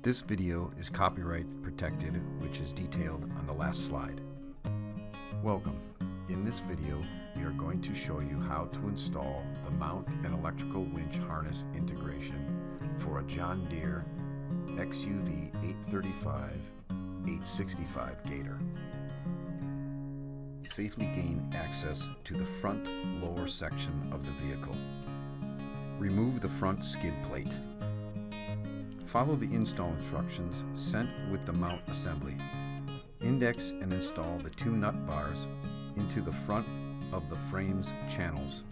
This video is copyright protected, which is detailed on the last slide. Welcome. In this video, we are going to show you how to install the mount and electrical winch harness integration for a John Deere XUV 835/865 Gator. Safely gain access to the front lower section of the vehicle. Remove the front skid plate. Follow the install instructions sent with the mount assembly. Index and install the two nut bars into the front of the frame's channels.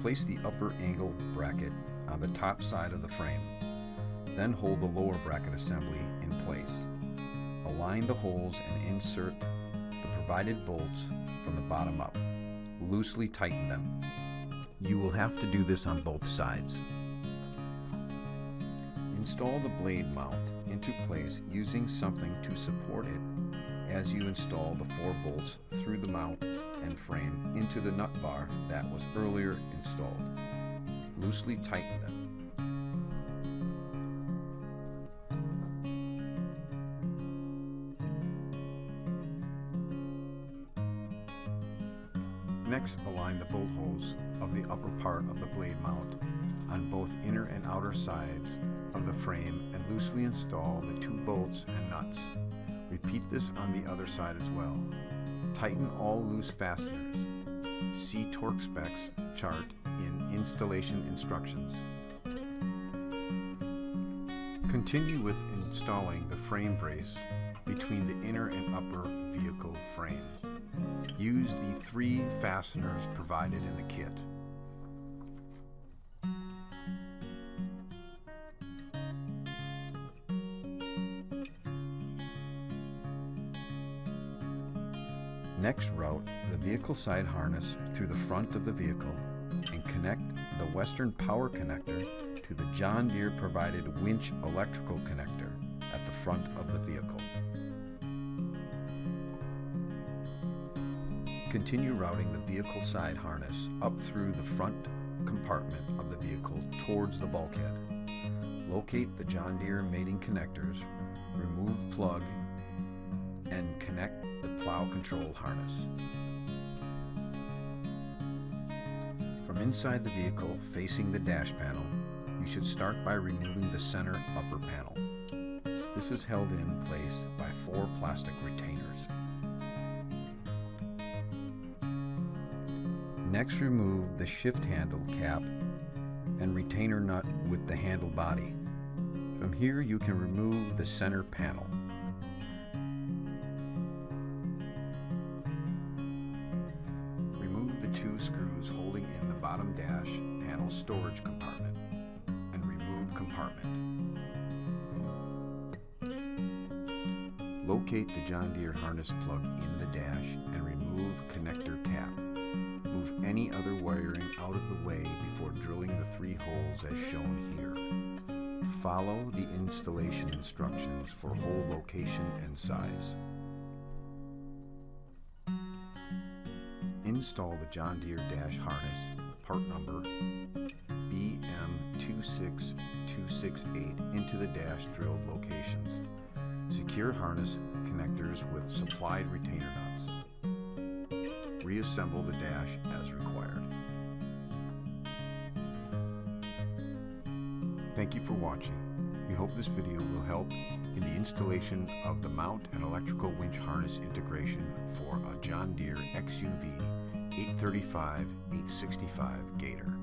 Place the upper angle bracket on the top side of the frame. Then hold the lower bracket assembly in place. Align the holes and insert the provided bolts from the bottom up. Loosely tighten them. You will have to do this on both sides. Install the blade mount into place using something to support it as you install the 4 bolts through the mount and frame into the nut bar that was earlier installed. Loosely tighten them. Next, align the bolt holes of the upper part of the blade mount on both inner and outer sides of the frame and loosely install the 2 bolts and nuts. Repeat this on the other side as well. Tighten all loose fasteners. See torque specs chart in installation instructions. Continue with installing the frame brace between the inner and upper vehicle frames. Use the 3 fasteners provided in the kit. Next, route the vehicle side harness through the front of the vehicle and connect the Western power connector to the John Deere provided winch electrical connector at the front of the vehicle. Continue routing the vehicle side harness up through the front compartment of the vehicle towards the bulkhead. Locate the John Deere mating connectors, remove plug, and connect the plow control harness. From inside the vehicle facing the dash panel, you should start by removing the center upper panel. This is held in place by 4 plastic retainers. Next, remove the shift handle cap and retainer nut with the handle body. From here, you can remove the center panel. Remove the 2 screws holding in the bottom dash panel storage compartment and remove compartment. Locate the John Deere harness plug in the dash and remove connector cap. Move any other wiring out of the way before drilling the 3 holes as shown here. Follow the installation instructions for hole location and size. Install the John Deere dash harness, part number BM26268, into the dash drilled locations. Secure harness connectors with supplied retainer nuts. Reassemble the dash as required. Thank you for watching. We hope this video will help in the installation of the mount and electrical winch harness integration for a John Deere XUV 835/865 Gator.